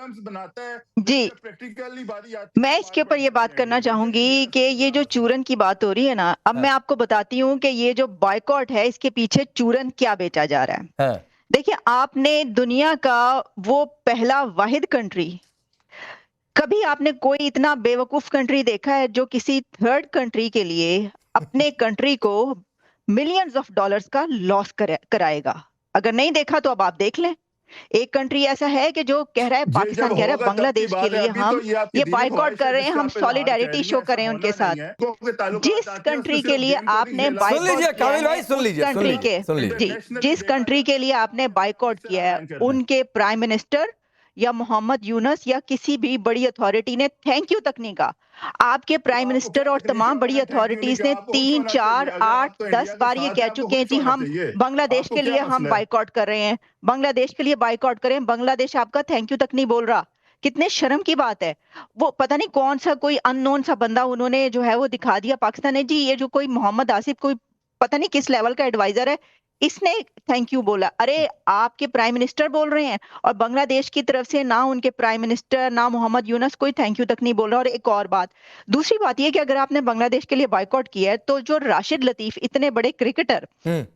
Programmes बनाता है, जी practically बारी आती है मैं तो इसके मार ऊपर ये पड़ती बात है करना ये चाहूंगी कि ये जो बात है। चूरन की बात हो रही है ना, अब हाँ। मैं आपको बताती हूँ कि ये जो बॉयकॉट है इसके पीछे चूरन क्या बेचा जा रहा है। हाँ। देखिए, आपने दुनिया का वो पहला वाहिद कंट्री, कभी आपने कोई इतना बेवकूफ कंट्री देखा है जो किसी थर्ड कंट्री के लिए अपने कंट्री को मिलियंस ऑफ डॉलर्स का लॉस कराएगा? अगर नहीं देखा तो अब आप देख लें। एक कंट्री ऐसा है कि जो कह रहा है, ये पाकिस्तान जब कह रहा है होगा तब की बांग्लादेश के बात है, लिए अभी हम तो ये आपकी ये दिली बॉयकॉट ख्वाहिश कर है रहे हैं, जिसका हम आप इजहार कह सॉलिडेरिटी रही शो हैं, कर रहे ऐसा हैं उनके होना साथ। नहीं है। तो के ताल्लुकात जिस आते हैं, उसमें कंट्री के सिर्फ लिए गेम का आपने नहीं खेला सुन लीजिए बायकॉट किया कामिल है, भाई, सुन उस लीजिए, सुन कंट्री लीजिए, के सुन लीजिए। जी इंटरनेशनली जिस देखा कंट्री के जाता लिए है आपने बायकॉट इससे किया आप है, बैन कर दें। उनके प्राइम मिनिस्टर या मोहम्मद यूनस या किसी भी बड़ी अथॉरिटी ने थैंक यू तक नहीं कहा। आपके तो प्राइम आपको क्या मिनिस्टर और तकलीफ है तमाम बड़ी उन्होंने थैंक यू नहीं अथॉरिटीज किया? ने आपको खुश 3, होना 4, चाहिए, अगर 8, आप तो इंडिया 10 के बार ये साथ कह हैं, आपको चुके हैं खुश जी होना हम चाहिए। बांग्लादेश आपको के क्या लिए हम मसला है? बायकॉट कर रहे हैं, बांग्लादेश के लिए बायकॉट करें, बांग्लादेश आपका थैंक यू तक नहीं बोल रहा। कितने शर्म की बात है। वो पता नहीं कौन सा कोई अननोन सा बंदा उन्होंने जो है वो दिखा दिया पाकिस्तान ने, जी ये जो कोई मोहम्मद आसिफ कोई पता नहीं किस लेवल का एडवाइजर है, इसने थैंक यू बोला। अरे आपके प्राइम मिनिस्टर बोल रहे हैं और बांग्लादेश की तरफ से ना उनके प्राइम मिनिस्टर ना मोहम्मद यूनस कोई थैंक यू तक नहीं बोल रहा। और एक और बात, दूसरी बात ये कि अगर आपने बांग्लादेश के लिए बायकॉट किया है तो जो राशिद लतीफ इतने बड़े क्रिकेटर,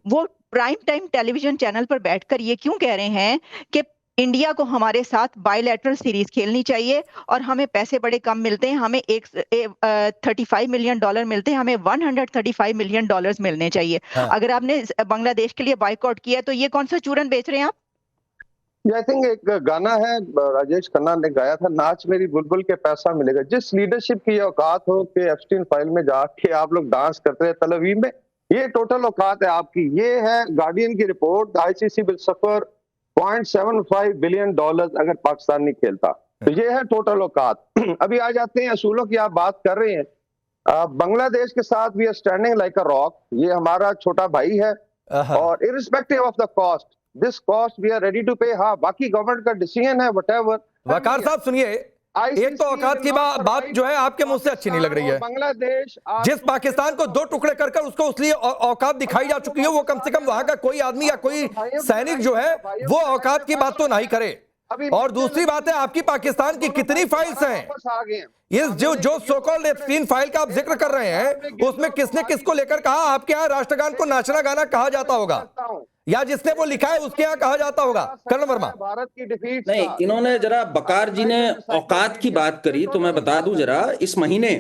वो प्राइम टाइम टेलीविजन चैनल पर बैठकर ये क्यों कह रहे हैं कि इंडिया को हमारे साथ बायलैटरल सीरीज खेलनी चाहिए और हमें पैसे बड़े कम मिलते हैं, हमें 35 मिलियन डॉलर मिलते हैं, हमें 135 मिलियन डॉलर्स मिलने चाहिए। हाँ। अगर आपने बांग्लादेश के लिए बायकॉट किया है तो ये कौन सा चूरन बेच रहे हैं आप? आई थिंक एक गाना है राजेश खन्ना ने गाया था, नाच मेरी बुलबुल के पैसा मिलेगा। जिस लीडरशिप की ये औकात हो कि एप्स्टीन फाइल में जाके आप लोग डांस करते हैं तलवीम में, ये टोटल औकात है आपकी। ये है गार्डियन की report, ICC will suffer $0.75 billion अगर पाकिस्तान नहीं खेलता। तो ये है टोटल औकात। अभी आ जाते हैं असूलों की, आप बात कर रहे हैं। बांग्लादेश के साथ we are standing like a rock. ये हमारा छोटा भाई है और irrespective of the cost, this cost we are ready to pay. हाँ, बाकी गवर्नमेंट का डिसीजन है, व्हाटएवर। वकार साहब सुनिए, एक तो औकात की बात जो है आपके मुंह से अच्छी नहीं लग रही है। बांग्लादेश जिस पाकिस्तान को दो टुकड़े कर उसको उसलिए औकात दिखाई जा चुकी है, वो कम से कम वहां का कोई आदमी या कोई सैनिक जो है वो औकात की बात तो नहीं करे। और दूसरी बात है, आपकी पाकिस्तान की कितनी फाइल्स हैं? इस जो सो कॉल्ड एप्स्टीन फाइल का आप जिक्र कर रहे हैं, उसमें किसने किसको लेकर कहा? आपके यहाँ राष्ट्रगान को नाचना गाना कहा जाता होगा या जिसने वो लिखा है उसके यहाँ कहा जाता होगा? कर्नल वर्मा। भारत की डिफीट नहीं, इन्होंने जरा बकार जी ने औकात की बात करी तो मैं बता दूं जरा, इस महीने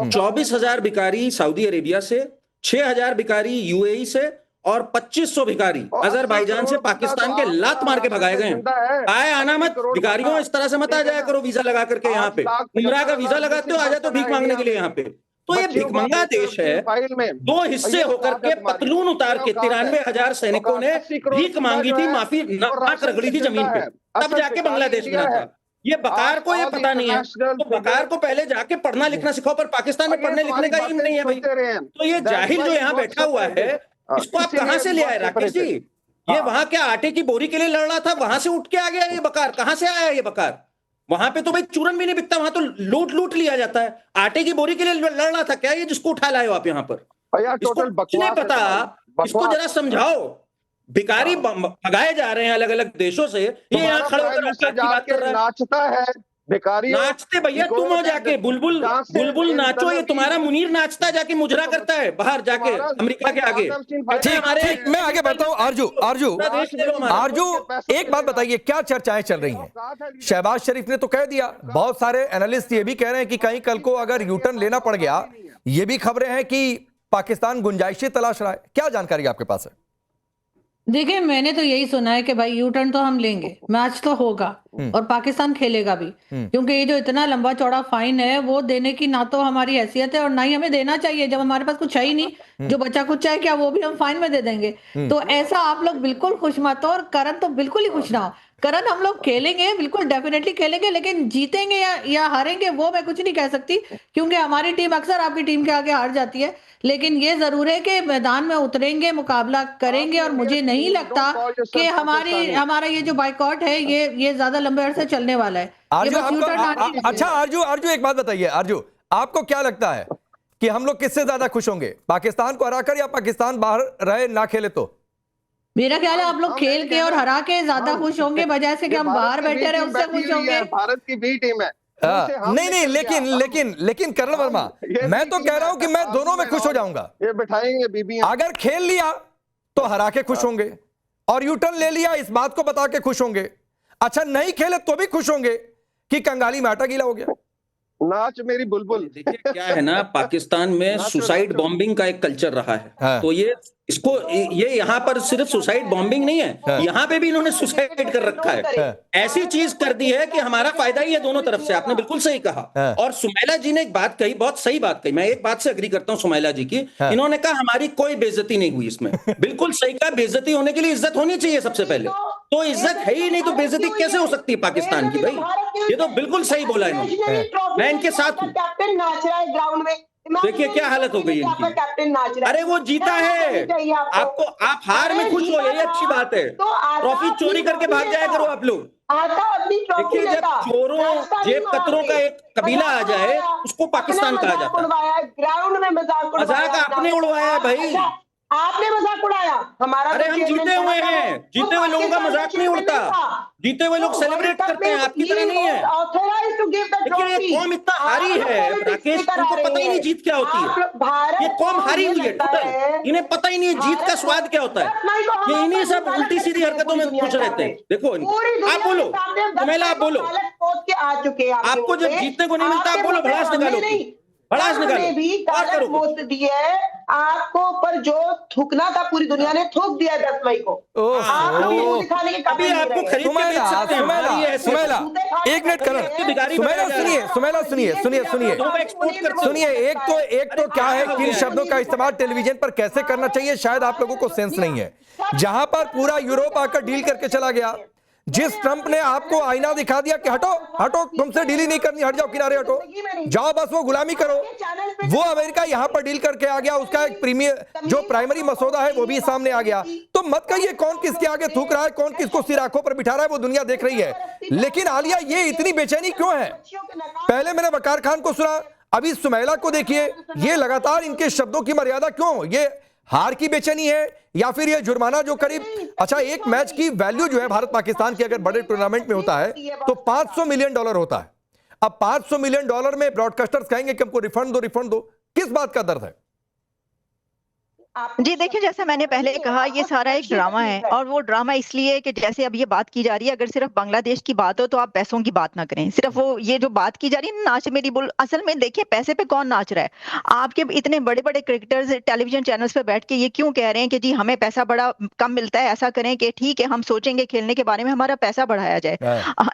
24,000 भिखारी सऊदी अरेबिया से, 6,000 भिखारी यूएई से और 2,500 भिखारी अजरबैजान से पाकिस्तान के लात मार के भगाए गए। आए आना मत भिखारियों, इस तरह से मत आ जाया करो वीजा लगा करके यहाँ पे। उम्रा का वीजा लगाते हो, आ जाते हो भीख मांगने के लिए यहाँ पे। तो ये भिखमंगा देश है। दो हिस्से होकर के पतलून उतार के 93,000 सैनिकों ने भीख मांगी थी, माफी नाक रगड़ी थी जमीन पे, तब जाके बांग्लादेश बना था। ये बकार को ये पता नहीं है, तो बकार को पहले जाके पढ़ना लिखना सिखाओ। पर पाकिस्तान में पढ़ने लिखने का इल्म नहीं है भाई। तो ये जाहिल जो यहाँ बैठा हुआ है, इसको आप कहां से ले आए राकेश जी? ये वहां क्या आटे की बोरी के लिए लड़ रहा था, वहां से उठ के आ गया ये बकार? कहां से आया ये बकार? वहां पे तो भाई चूरन भी नहीं बिकता, वहां तो लूट लिया जाता है। आटे की बोरी के लिए लड़ रहा था क्या ये, जिसको उठा लाए हो आप यहाँ पर? इसको कुछ नहीं पता, इसको जरा समझाओ। भिखारी भगाए जा रहे हैं अलग अलग देशों से, ये यहाँ खड़े होकर औकात की बात कर रहा है। नाचता है भिखारी, नाचते भैया तुम हो जाके, बुलबुल नाचो। ये तुम्हारा मुनीर नाचता है, जाके मुजरा करता है बाहर जाके अमेरिका के आगे। ठीक, मैं आगे बढ़ता हूं। आरजू, एक बात बताइए, क्या चर्चाएं चल रही हैं? शहबाज शरीफ ने तो कह दिया, बहुत सारे एनालिस्ट ये भी कह रहे हैं कि कहीं कल को अगर यूटर्न लेना पड़ गया, ये भी खबरें हैं कि पाकिस्तान गुंजाइशें तलाश रहा है। क्या जानकारी आपके पास है? देखिए, मैंने तो यही सुना है कि भाई यू टर्न तो हम लेंगे, मैच तो होगा और पाकिस्तान खेलेगा भी, क्योंकि ये जो इतना लंबा चौड़ा फाइन है वो देने की ना तो हमारी हैसियत है और ना ही हमें देना चाहिए, जब हमारे पास कुछ है ही नहीं। जो बच्चा कुछ है क्या, वो भी हम फाइन में दे देंगे? तो ऐसा आप लोग बिल्कुल खुश मत हो, और करण तो बिल्कुल ही खुश ना हो। करण, हम लोग खेलेंगे, बिल्कुल डेफिनेटली खेलेंगे, लेकिन जीतेंगे या हारेंगे वो मैं कुछ नहीं कह सकती, क्योंकि हमारी टीम अक्सर आपकी टीम के आगे हार जाती है। लेकिन ये जरूर है कि मैदान में उतरेंगे, मुकाबला करेंगे, और मुझे नहीं लगता कि हमारा ये जो बाइकॉट है ये ज्यादा लंबे अरसे चलने वाला है। अच्छा आरजू, एक बात बताइए आरजू, आपको क्या लगता है कि हम लोग किससे ज्यादा खुश होंगे, पाकिस्तान को हराकर या पाकिस्तान बाहर रहे ना खेले तो? मेरा ख्याल है आप लोग खेल के और हरा के ज्यादा खुश होंगे बजाय से कि हम बाहर बैठे रहे उससे खुश होंगे। भारत की बी टीम है। नहीं, लेकिन कर्नल वर्मा, मैं तो कह रहा हूं कि मैं दोनों में खुश हो जाऊंगा। ये बिठाएंगे बीबियां। अगर खेल लिया तो हरा के खुश होंगे, और यूटर्न ले लिया इस बात को बता के खुश होंगे। अच्छा नहीं खेले तो भी खुश होंगे कि कंगाली में आटा गीला हो गया। नाच मेरी बुलबुल। देखिए क्या है ना, पाकिस्तान में सुसाइड बॉम्बिंग का एक कल्चर रहा है। तो ये यहाँ पर सिर्फ सुसाइड बॉम्बिंग नहीं है, यहाँ पे भी इन्होंने सुसाइड कर रखा है। ऐसी चीज कर दी है कि हमारा फायदा ही है दोनों तरफ से। आपने बिल्कुल सही कहा। और सुमैला जी ने एक बात कही, बहुत सही बात कही, मैं एक बात से अग्री करता हूं सुमैला जी की। इन्होंने कहा हमारी कोई बेइज्जती नहीं हुई इसमें। बिल्कुल सही कहा, बेइज्जती होने के लिए इज्जत होनी चाहिए सबसे पहले। तो इज्जत है ही नहीं तो बेइज्जती कैसे हो सकती है पाकिस्तान की? भाई ये तो बिल्कुल सही बोला इन्होंने, मैं इनके साथ हूं। कैप्टन नाच रहा है ग्राउंड में, देखिए क्या हालत हो गई इनकी। कैप्टन नाच रहा है। अरे वो जीता है, आपको आप हार में खुश हो, यही अच्छी बात है। ट्रॉफी चोरी करके भाग जाया करो आप लोग। देखिए जब चोरों जेब कतरों का एक कबीला आ जाए उसको पाकिस्तान कहा जाता है। ग्राउंड में मजाक आपने उड़वाया है भाई, आपने मजाक उड़ाया हमारा। अरे हम जीते हुए हैं, जीते हुए लोगों का मजाक नहीं उड़ता। जीते हुए लोग सेलिब्रेट करते हैं, आपकी तरह नहीं है। देखिए ये कौम इतना हारी है राकेश, उनको पता ही नहीं जीत क्या होती है। ये कौम हारी हुई है टोटल, इन्हें पता ही नहीं है जीत का स्वाद क्या होता है। ये इन्हीं सब उल्टी सीधी हरकतों में खुश रहते हैं। देखो आप बोलो, सुमैला आप बोलो, आपको जब जीतने को नहीं मिलता आप बोलो भड़ास निकालो, भड़ास निकालो और करो। पोस्ट दी है आपको, पर जो थूकना था पूरी दुनिया ने थूक दिया 10 मई को। आप लोग मुंह दिखाने के अभी आपको खरीद के बेच सकते हैं। सुमैला एक मिनट करो, सुनिए। एक तो क्या है, किन शब्दों का इस्तेमाल टेलीविजन पर कैसे करना चाहिए शायद आप लोगों को सेंस नहीं है। जहां पर पूरा यूरोप आकर डील करके चला गया, जिस ट्रंप ने आपको आईना दिखा दिया कि हटो हटो, तुमसे डील ही नहीं करनी, हट जाओ किनारे, हटो जाओ, बस वो गुलामी करो, वो अमेरिका यहां पर डील करके आ गया। उसका एक जो प्राइमरी मसौदा है वो भी सामने आ गया। तो मत कहिए कौन किसके आगे थूक रहा है, कौन किसको सिर आंखों पर बिठा रहा है, वो दुनिया देख रही है। लेकिन आलिया ये इतनी बेचैनी क्यों है? पहले मैंने वकार खान को सुना, अभी सुमैला को देखिए, ये लगातार इनके शब्दों की मर्यादा क्यों? ये हार की बेचैनी है या फिर ये जुर्माना जो करीब, अच्छा एक मैच की वैल्यू जो है भारत पाकिस्तान की अगर बड़े टूर्नामेंट में होता है तो $500 मिलियन होता है। अब $500 मिलियन में ब्रॉडकास्टर्स कहेंगे कि हमको रिफंड दो, किस बात का दर्द है? जी देखिए, जैसा मैंने पहले कहा, ये सारा एक ड्रामा है, और वो ड्रामा इसलिए कि जैसे अब ये बात की जा रही है, अगर सिर्फ बांग्लादेश की बात हो तो आप पैसों की बात ना करें। सिर्फ वो ये जो बात की जा रही है ना, नाच मेरी बुल, असल में देखिए पैसे पे कौन नाच रहा है? आपके इतने बड़े बड़े क्रिकेटर्स टेलीविजन चैनल्स पे बैठ के ये क्यों कह रहे हैं कि जी हमें पैसा बड़ा कम मिलता है, ऐसा करें कि ठीक है हम सोचेंगे खेलने के बारे में, हमारा पैसा बढ़ाया जाए,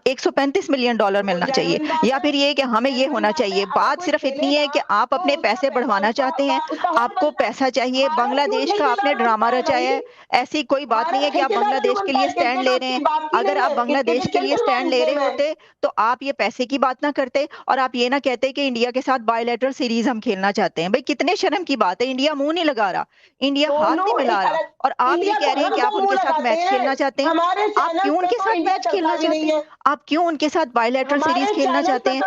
$135 मिलियन मिलना चाहिए, या फिर ये कि हमें ये होना चाहिए। बात सिर्फ इतनी है कि आप अपने पैसे बढ़वाना चाहते हैं, आपको पैसा चाहिए। बांग्लादेश का आपने ड्रामा रचाया है, ऐसी कोई बात नहीं है कि आप बांग्लादेश के लिए स्टैंड ले रहे हैं। अगर आप बांग्लादेश के लिए स्टैंड ले रहे होते तो आप ये पैसे की बात ना करते, और आप ये ना कहते कि इंडिया के साथ बायलैटरल सीरीज हम खेलना चाहते हैं। भाई कितने शर्म की बात है, इंडिया मुंह नहीं लगा रहा, इंडिया हाथ नहीं मिला रहा, और आप ये कह रहे हैं कि आप उनके साथ मैच खेलना चाहते हैं। आप क्यों उनके साथ मैच खेलना चाहते हैं? आप क्यों उनके साथ बायलैटरल सीरीज खेलना चाहते हैं?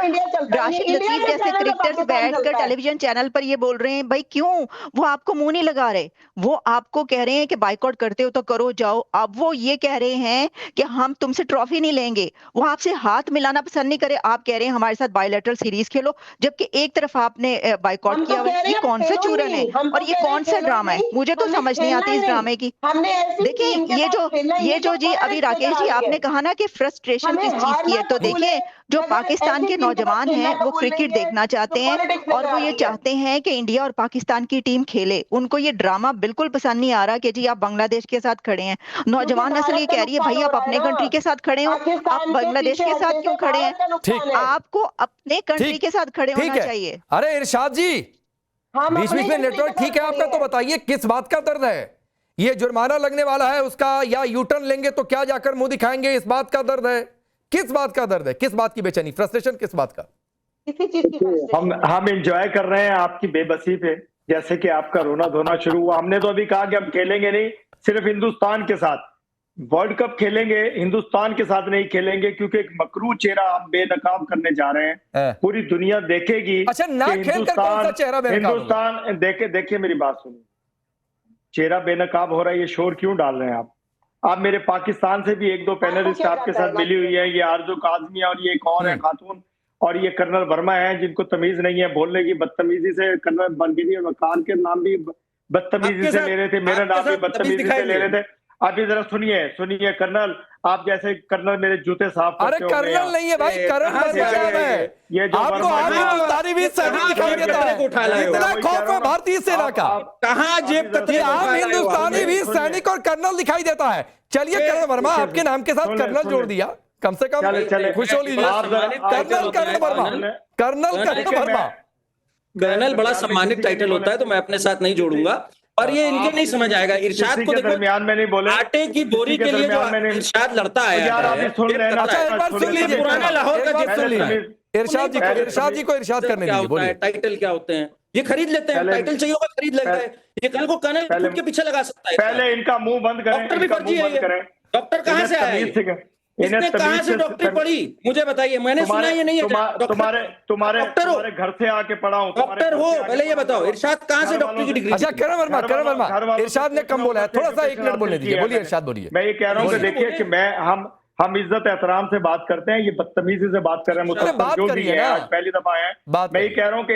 राशिद लतीफ जैसे क्रिकेटर्स बैठकर टेलीविजन चैनल पर ये बोल रहे हैं, भाई क्यों? वो आपको मुंह नहीं लगा रहे, वो आपको कह रहे हैं कि बाइकआउट करते हो तो करो, जाओ। अब वो ये कह रहे हैं कि हम तुमसे ट्रॉफी नहीं लेंगे, वो आपसे हाथ मिलाना पसंद नहीं करे, आप कह रहे हैं हमारे साथ बायलैटरल सीरीज खेलो, जबकि एक तरफ आपने बाइकआउट किया। ये कौन सा चूरन है और ये कौन सा ड्रामा है? मुझे तो समझ नहीं आती इस ड्रामे की। देखिए ये जो जी अभी राकेश जी आपने कहा ना कि फ्रस्ट्रेशन किस चीज की है, तो देखिए जो पाकिस्तान के नौजवान हैं वो क्रिकेट देखना चाहते हैं, और वो ये चाहते हैं कि इंडिया और पाकिस्तान की टीम खेले। उनको ये ड्रामा बिल्कुल पसंद नहीं आ रहा कि जी आप बांग्लादेश के साथ खड़े हैं। नौजवान नस्ल ये कह रही है भाई आप अपने कंट्री के साथ खड़े हो, आप बांग्लादेश के साथ क्यों खड़े हैं? ठीक, आपको अपने कंट्री के साथ खड़े होना चाहिए। अरे इरशाद जी, बीच बीच में नेटवर्क ठीक है आपका, तो बताइए किस बात का दर्द है? ये जुर्माना लगने वाला है उसका, या यूटर्न लेंगे तो क्या जाकर मुंह दिखाएंगे, इस बात का दर्द है? किस बात का दर्द है, किस बात की बेचैनी, फ्रस्ट्रेशन किस बात का? हम एंजॉय कर रहे हैं आपकी बेबसी पे, जैसे कि आपका रोना धोना शुरू हुआ। हमने तो अभी कहा कि हम खेलेंगे नहीं सिर्फ हिंदुस्तान के साथ, वर्ल्ड कप खेलेंगे, हिंदुस्तान के साथ नहीं खेलेंगे, क्योंकि एक मकरू चेहरा हम बेनकाब करने जा रहे हैं। पूरी दुनिया देखेगी। अच्छा ना खेल कर कौन सा चेहरा बेनकाब? हिंदुस्तान देखिए मेरी बात सुनिए, चेहरा बेनकाब हो रहा है, ये शोर क्यों डाल रहे हैं आप? आप मेरे पाकिस्तान से भी 1-2 पैनलिस्ट क्या आपके जाता है साथ मिली हुई है, ये आरजू काजमी और ये एक और है खातून, और ये कर्नल वर्मा है जिनको तमीज नहीं है बोलने की, बदतमीजी से कर्नल बलगिरी वकार के नाम भी बदतमीजी आपके से साथ- ले रहे थे, मेरा आपके नाम भी साथ तमीज बदतमीजी से दिखाएंगे। ले रहे थे। अभी जरा सुनिए कर्नल, आप जैसे कर्नल मेरे जूते साफ अरे करते होंगे कर्नल आप। नहीं है भाई, करण कहाँ से वर्मा आ नाम गए है। ये जो आपको वर्मा आर्मी है, हिंदुस्तानी भी सैनिक कहाँ दिखाई जेब देता कतरे है, को उठा लाए हो? इतना वही खौफ कह रहा है हूँ। भारतीय सेना का कहाँ जेब आप- कतरे कि को आप उठा लाए हो हिंदुस्तानी आपने? भी सुनिए। सैनिक और कर्नल दिखाई देता है। चलिए करण वर्मा, देखिए, आपके नाम के साथ सुनिए, कर्नल जोड़ सुनिए। दिया, कम से कम चले खुश हो लीजिए। आप जरा- कर्नल करण वर्मा, कर्नल करण देखिए, वर्मा। कर्नल बड़ा सम्मानित टाइटल होता है, तो मैं अपने साथ नहीं जोड़ूंगा, पर ये इनके नहीं समझ आएगा। इरशाद किसी को के देखो, दरमियान में नहीं बोले, आटे की बोरी किसी के लिए जो दरमियान में नहीं- इरशाद लड़ता आया यार, है, आप ही सुन जेब लेना। कतरा अच्छा है। एक बार सुन लीजिए, पुराना लाहौर का एक बार जेब सुन कतरा लीजिए, है। इरशाद जी को पहले इरशाद करने क्या दीजिए, होता है, बोलिए। टाइटल क्या होते हैं, ये खरीद लेते हैं, पहले- टाइटल चाहिए होगा खरीद लेते हैं। ये कल को कर्नल पहले- खुद के पीछे लगा सकता है। पहले इनका मुंह बंद करें, डॉक्टर भी इनका फर्जी मुंह है बंद ये। करें। डॉक्टर कहाँ इन्हें से आया तमीज ये? से- इसने इन्हें कहाँ तमीज से डॉक्टरी पढ़ी, मुझे बताइए, मैंने सुना ये नहीं है। डॉक्टर- तुम्हारे डॉक्टर हो, घर से आके पढ़ा हूं, तुम्हारे डॉक्टर घर हो, से आके पहले ये पढ़ा बताओ हूं। इरशाद कहाँ से घर डॉक्टरी की वालों डिग्री? अच्छा करण वर्मा, घर वालों इरशाद ने से कम बोला है, थोड़ा सा 1 मिनट बोलने दीजिए, बोलिए मैंने। इरशाद, बोलिए। मैं ये कह रहा हूँ कि बोलिए। देखिए कि हम इज्जत एहतराम से बात करते हैं, ये बदतमीजी से बात कर रहे हैं। अरे मुसलसल बात जो भी करिए है, ना। आज पहली दफा है। बात मैं ये करिए। कह रहा हूँ कि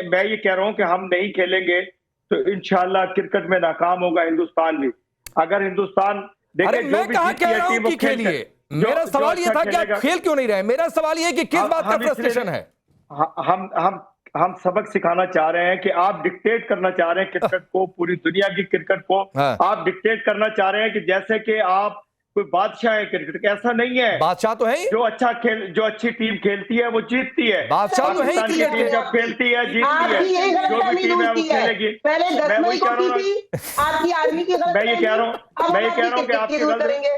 मैं ये कह रहा हूँ कि हम नहीं खेलेंगे तो इंशाल्लाह क्रिकेट में नाकाम होगा हिंदुस्तान भी। अगर हिंदुस्तान अरे देखिए जो मैं भी कहा जीतती कह है रहा हूं टीम वो कि खेल खेलिए, कर- जो- मेरा जो सवाल ये अच्छा था कि आप खेलेगा- खेल क्यों नहीं रहे। मेरा सवाल ये है कि किस बात का इसलिए- फ्रस्ट्रेशन है। हम सबक सिखाना चाह रहे हैं कि आप डिक्टेट करना चाह रहे हैं क्रिकेट को, पूरी दुनिया की क्रिकेट को हाँ। आप डिक्टेट करना चाह रहे हैं कि जैसे कि आप कोई बादशाह है क्रिकेट का। ऐसा नहीं है। बादशाह तो है ही। जो अच्छी टीम खेलती है वो जीतती है। बादशाह तो है ही पाकिस्तान की क्रिकेट टीम के। जब खेलती है जीतती है। आपकी यही जो भी गलतफहमी टीम है वो ढूंढती है। खेलेगी। पहले 10 मैं मई वही को कह रहा की हूँ थी आपकी आर्मी की मैं ये कह रहा हूँ कि आपकी आपकी करेंगे।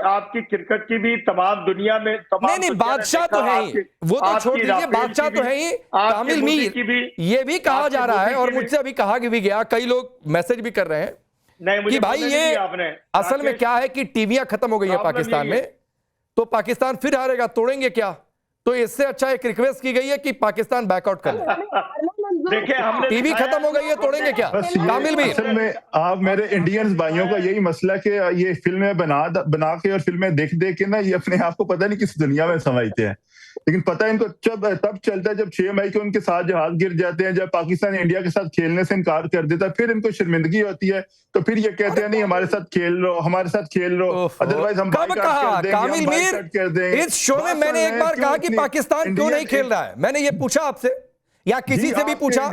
आपकी क्रिकेट की भी तमाम दुनिया में नहीं बादशाह तो है ही, वो तो छोड़ दीजिए, बादशाह तो है ही। कामिल मीर ये भी कहा जा रहा है और मुझसे अभी कहा भी गया, कई लोग मैसेज भी कर रहे हैं कि भाई ये असल में क्या है कि टीवियां खत्म हो गई है पाकिस्तान में, तो पाकिस्तान फिर हारेगा, तोड़ेंगे क्या। तो इससे अच्छा एक रिक्वेस्ट की गई है कि पाकिस्तान बैकआउट कर ले। देखिए हमने टीवी खत्म हो गई है, तोड़ेंगे क्या। बस कामिल भी असल में आप मेरे इंडियन भाइयों का यही मसला कि ये फिल्में बना के और फिल्में देख के ना ये अपने आप को पता नहीं किस दुनिया में समझते हैं। लेकिन पता है इनको तब चलता है जब 6 मई को उनके साथ जहाज गिर जाते हैं, जब पाकिस्तान इंडिया के साथ खेलने से इनकार कर देता है, फिर इनको शर्मिंदगी होती है, तो फिर ये कहते हैं नहीं हमारे साथ खेल लो, अदरवाइज हम कब कहा कामिल मीर इस शो में मैंने एक बार कहा कि पाकिस्तान क्यों नहीं खेल रहा है। मैंने ये पूछा आपसे या किसी से भी पूछा,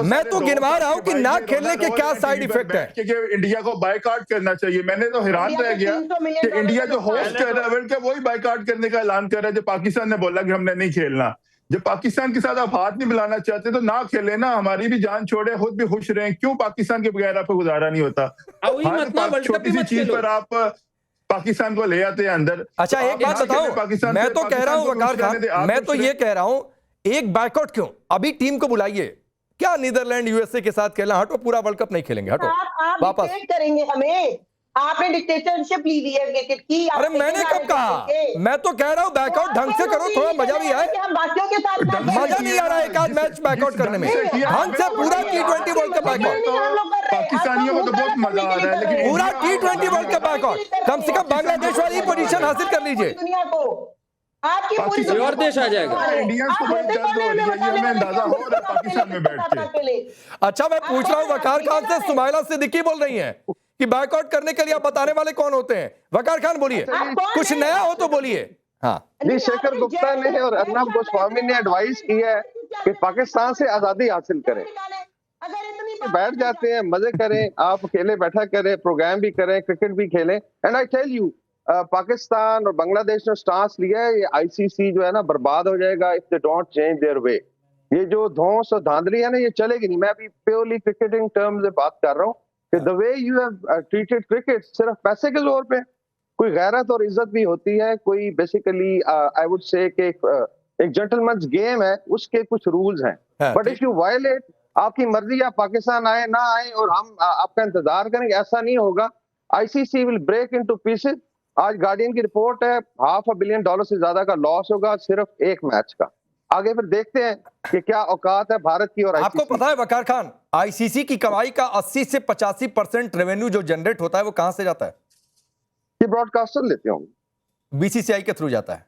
मैं तो गिनवा रहा हूं कि ना खेलने के क्या साइड इफेक्ट है। कि इंडिया को बायकॉट करना चाहिए। मैंने तो हैरान रह गया कि इंडिया जो होस्ट कर रहा है वर्ल्ड कप वही बायकॉट करने का ऐलान कर रहा है, जब पाकिस्तान ने बोला कि हमने नहीं खेलना। जब पाकिस्तान के साथ आप हाथ नहीं मिलाना चाहते तो ना खेले ना, हमारी भी जान छोड़े, खुद भी खुश रहें। क्यों पाकिस्तान के बगैर आपको गुजारा नहीं होता? छोटी सी चीज पर आप पाकिस्तान को ले आते हैं अंदर। अच्छा एक बात बताओ, मैं तो कह रहा हूं वकार खान, मैं तो ये कह रहा हूं एक बायकॉट क्यों, अभी टीम को बुलाइए। क्या नीदरलैंड यूएसए के साथ खेलना, हटो पूरा वर्ल्ड कप नहीं खेलेंगे, हटो आप वापस करेंगे हमें। आपने डिक्टेटरशिप ली हुई है क्रिकेट की। अरे मैंने कब कहा, मैं तो कह रहा हूं बैकआउट ढंग से करो, थोड़ा मजा भी आए। हम बाकियों के साथ मजा नहीं आ रहा है एक आध मैच बैकआउट करने में, ढंग से पूरा T20 वर्ल्ड कप बैकआउट। पाकिस्तानियों को तो बहुत मजा आ रहा है, लेकिन पूरा T20 वर्ल्ड कप बैकआउट, कम से कम बांग्लादेश वाली पोजीशन हासिल कर लीजिए। दुनिया को आपकी पूरी कोई और देश आ जाएगा। इंडियंस को बड़ी दर्द हो रही है, ये हमें अंदाजा हो रहा है पाकिस्तान में बैठ के। अच्छा मैं पूछ रहा हूं वकार खान से, सुमाइला सिद्दीकी बोल रही हैं कि बैकआउट करने के लिए आप बताने वाले कौन होते हैं। वकार खान बोलिए, कुछ नया हो तो बोलिए। हाँ जी, शेखर गुप्ता ने और अर्नब गोस्वामी ने एडवाइस की है कि पाकिस्तान से आजादी हासिल करें। बैठ जाते हैं, मजे करें, आप अकेले बैठा करें, प्रोग्राम भी करें, क्रिकेट भी खेलें। And I tell you Pakistan और बांग्लादेश ने स्टांस लिया है, ये आईसीसी जो है ना बर्बाद हो जाएगा if they don't change their way. ये जो धौंस और धांधली है ना ये चलेगी नहीं। मैं अभी प्योरली क्रिकेटिंग टर्म्स में बात कर रहा हूँ कि the way you have treated cricket, सिर्फ पैसे के जोर पे कोई गैरत और इज्जत भी होती है, कोई बेसिकली आई वुड से कि एक जेंटलमैन्स गेम है, उसके कुछ रूल्स हैं। बट इफ यू वायलेट, आपकी मर्जी आप पाकिस्तान आए ना आए और हम आपका इंतजार करेंगे, ऐसा नहीं होगा। ICC will break into pieces. आज गार्डियन की रिपोर्ट है $500 बिलियन से ज्यादा का लॉस होगा सिर्फ एक मैच का। आगे फिर देखते हैं कि क्या औकात है भारत की। और आपको पता है वकार खान, आईसीसी की कमाई का 80 से 85% रेवेन्यू जो जनरेट होता है वो कहां से जाता है? ये ब्रॉडकास्टर लेते होंगे। बीसीसीआई के थ्रू जाता है,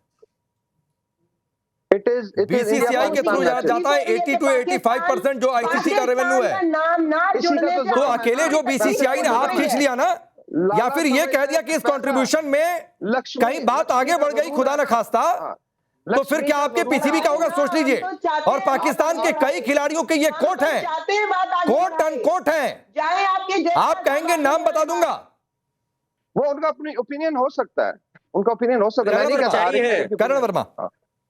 इट इज बीसीसीआई के थ्रू जाता है। 80 to 85% जो आईसीसी का रेवेन्यू है, नाम ना जोड़ने तो अकेले जो बीसीसीआई ने हाथ खींच लिया ना, या फिर ये कह दिया कि इस कंट्रीब्यूशन में कहीं बात आगे बढ़ गई खुदा न खास्ता, तो फिर क्या आपके पीसीबी का होगा, सोच लीजिए। और पाकिस्तान के कई खिलाड़ियों के ये कोट हैं, कोट अनकोट हैं, आप कहेंगे नाम बता दूंगा। वो उनका अपनी ओपिनियन हो सकता है, उनका ओपिनियन हो सकता है। करण वर्मा,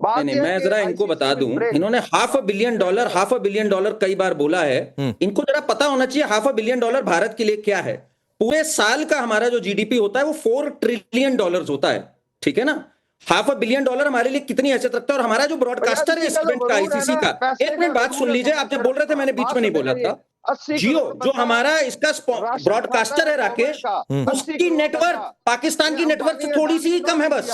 नहीं, मैं जरा इनको बता दूं, इन्होंने $500 बिलियन कई बार बोला है। इनको जरा पता होना चाहिए $500 बिलियन भारत के लिए क्या है। पूरे साल का हमारा जो जीडीपी होता है वो $4 ट्रिलियन होता है, ठीक है ना। $500 बिलियन हमारे लिए कितनी हैसियत रखता है। और हमारा जो ब्रॉडकास्टर है इस इवेंट का, आईसीसी का, एक मिनट बात सुन लीजिए, आप जब बोल रहे थे मैंने बीच में नहीं बोला था। जियो जो हमारा इसका ब्रॉडकास्टर है राकेश, उसकी नेटवर्क पाकिस्तान की नेटवर्क से थोड़ी सी ही कम है, बस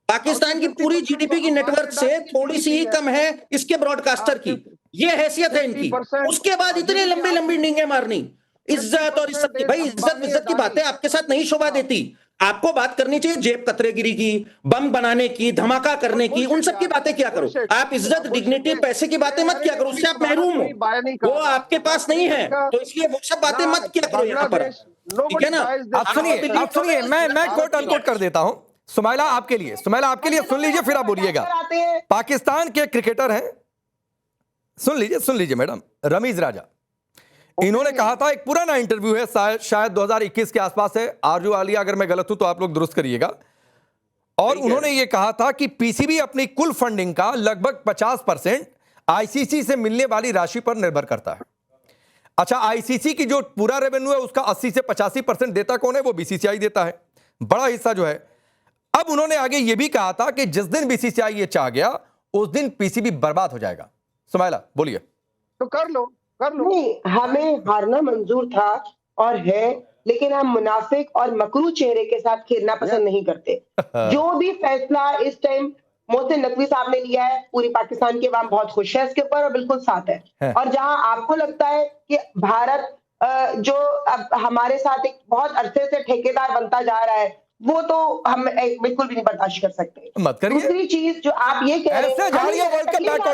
पाकिस्तान की पूरी जीडीपी की नेटवर्क से थोड़ी सी ही कम है इसके ब्रॉडकास्टर की। ये हैसियत है इनकी। उसके बाद इतनी लंबी लंबी डींगे मारनी, इज्जत और इज्जत की, भाई इज्जत की बातें आपके साथ नहीं शोभा देती। आपको बात करनी चाहिए जेब कतरेगिरी की, बम बनाने की, धमाका करने की, उन सब की बातें क्या करो। आप इज्जत, डिग्निटी, पैसे की बातें मत क्या करो, उससे आप महरूम हो, वो आपके पास नहीं है, तो इसलिए वो सब बातें मत क्या करो यहाँ पर, ठीक है ना। आप सुनिए, मैं कोट अनकोट कर देता हूं। सुमाइला आपके लिए सुन लीजिए, फिर आप बोलिएगा। पाकिस्तान के क्रिकेटर हैं, सुन लीजिए मैडम, रमीज राजा, इन्होंने कहा था, एक पुराना इंटरव्यू है, शायद 2021 के आसपास है, आरजू आलिया अगर मैं गलत हूं तो आप लोग दुरुस्त करिएगा। और उन्होंने ये कहा था कि पीसीबी अपनी कुल फंडिंग का लगभग 50% आईसीसी से मिलने वाली राशि पर निर्भर करता है। अच्छा, आईसीसी की जो पूरा रेवेन्यू है उसका 80 से 85% देता कौन है? वो बीसीसीआई देता है, बड़ा हिस्सा जो है। अब उन्होंने आगे ये भी कहा था कि जिस दिन बीसीसीआई ये चाह गया उस दिन पीसीबी बर्बाद हो जाएगा। सुमाइला बोलिए। तो कर लो। नहीं, हमें हारना मंजूर था और है, लेकिन हम मुनाफिक और मकरू चेहरे के साथ खेलना पसंद नहीं करते। जो भी फैसला इस टाइम मोहसिन नकवी साहब ने लिया है, पूरी पाकिस्तान की अवाम बहुत खुश है इसके ऊपर और बिल्कुल साथ है। और जहां आपको लगता है कि भारत जो अब हमारे साथ एक बहुत अरसे से ठेकेदार बनता जा रहा है, वो तो हम बिल्कुल भी नहीं बर्दाश्त कर सकते। मत करिए। दूसरी चीज जो आप ये कह रहे हैं,